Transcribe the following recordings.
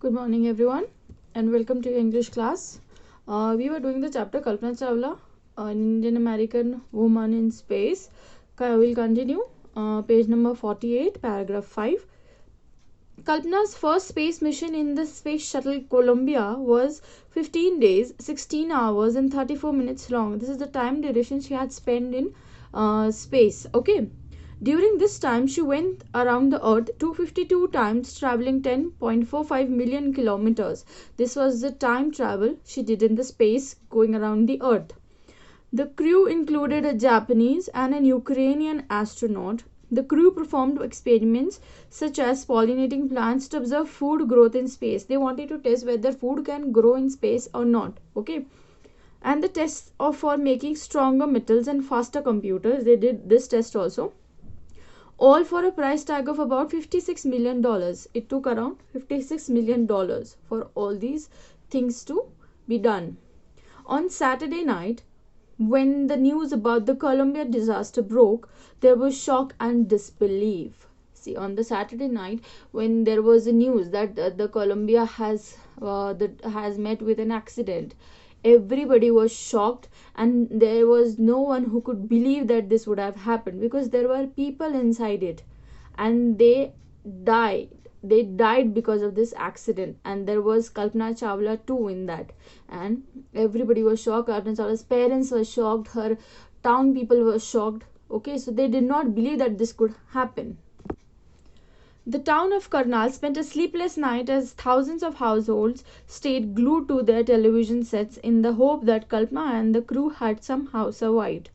Good morning, everyone, and welcome to your English class. We were doing the chapter Kalpana Chawla, an Indian American woman in space. I will continue. Page number 48, paragraph 5. Kalpana's first space mission in the space shuttle Columbia was 15 days, 16 hours, and 34 minutes long. This is the time duration she had spent in space. Okay. During this time, she went around the Earth 252 times, traveling 10.45 million kilometers. This was the time travel she did in the space going around the Earth. The crew included a Japanese and an Ukrainian astronaut. The crew performed experiments such as pollinating plants to observe food growth in space. They wanted to test whether food can grow in space or not. Okay. And the tests for making stronger metals and faster computers. They did this test also, all for a price tag of about $56 million. It took around $56 million for all these things to be done. On Saturday night, when the news about the Columbia disaster broke, there was shock and disbelief. See, on the Saturday night, when there was a news that the Columbia has met with an accident, everybody was shocked, and there was no one who could believe that this would have happened, because there were people inside it and died they died because of this accident. And there was Kalpana Chawla too in that, and everybody was shocked. Kalpana Chawla's parents were shocked, her town people were shocked. Okay, so they did not believe that this could happen. The town of Karnal spent a sleepless night as thousands of households stayed glued to their television sets in the hope that Kalpana and the crew had somehow survived.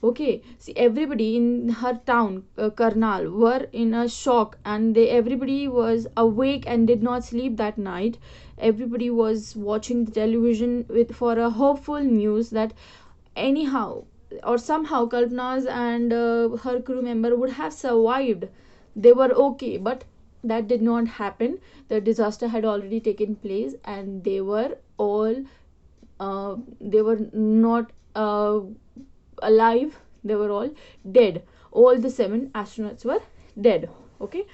Okay, see, everybody in her town, Karnal, were in a shock, and everybody was awake and did not sleep that night. Everybody was watching the television for a hopeful news that anyhow or somehow Kalpana's and her crew member would have survived. They were okay, but that did not happen. The disaster had already taken place, and they were not alive. They were all dead. All the 7 astronauts were dead. Okay.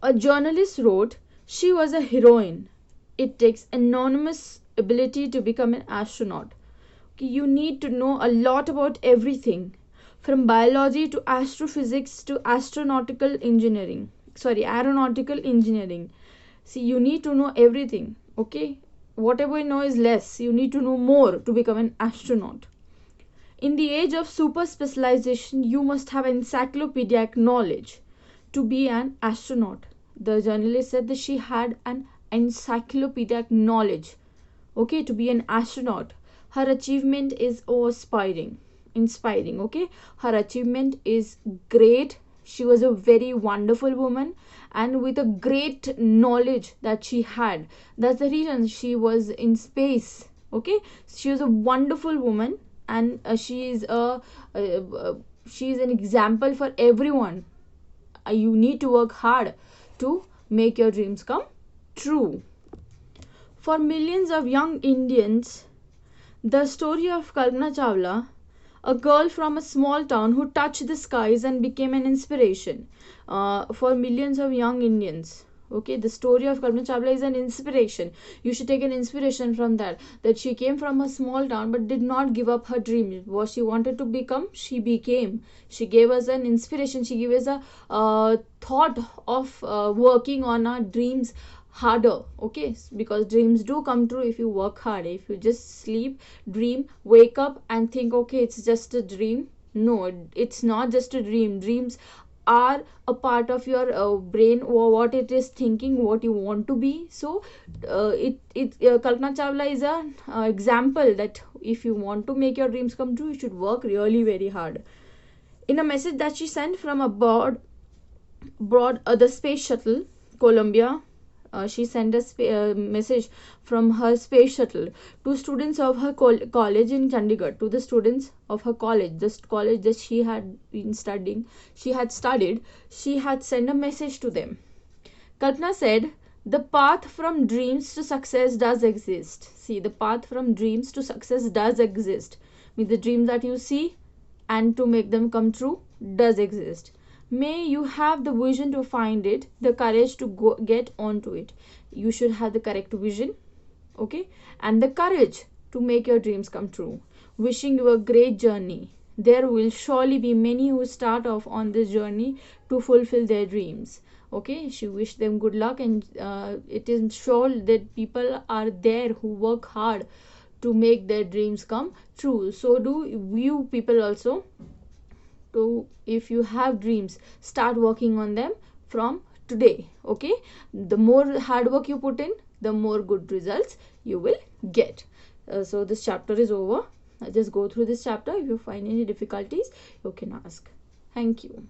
A journalist wrote, "She was a heroine. It takes enormous ability to become an astronaut. You need to know a lot about everything, from biology to astrophysics to aeronautical engineering. See, you need to know everything. Okay, whatever you know is less. You need to know more to become an astronaut. In the age of super specialization, you must have encyclopedic knowledge to be an astronaut." The journalist said that she had an encyclopedic knowledge, okay, to be an astronaut. Her achievement is inspiring. Okay, her achievement is great. She was a very wonderful woman, and with a great knowledge that she had. That's the reason she was in space. Okay, she was a wonderful woman, and she is an example for everyone. You need to work hard to make your dreams come true. For millions of young Indians, the story of Kalpana Chawla, a girl from a small town who touched the skies and became an inspiration for millions of young Indians. Okay, the story of Kalpana Chawla is an inspiration. You should take an inspiration from that she came from a small town but did not give up her dream. What she wanted to become, she became. She gave us an inspiration. She gave us a thought of working on our dreams harder. Okay, because dreams do come true if you work hard. If you just sleep, dream, wake up and think, okay, it's just a dream. No, it's not just a dream. Dreams are a part of your brain, or what it is thinking, what you want to be. So Kalpana Chawla is a example that if you want to make your dreams come true, you should work really very hard. In a message that she sent from aboard the space shuttle Columbia, she sent a message from her space shuttle to students of her college in Chandigarh, to the students of her college, this college that she had been studying, she had sent a message to them. Kalpana said, "The path from dreams to success does exist." See, the path from dreams to success does exist. Means the dreams that you see and to make them come true does exist. May you have the vision to find it, the courage to go get onto it. You should have the correct vision, okay, and the courage to make your dreams come true. Wishing you a great journey. There will surely be many who start off on this journey to fulfill their dreams. Okay, she wished them good luck, and it is sure that people are there who work hard to make their dreams come true. So do you people also. So if you have dreams, start working on them from today. Okay, the more hard work you put in, the more good results you will get. So this chapter is over. Just go through this chapter. If you find any difficulties, you can ask. Thank you.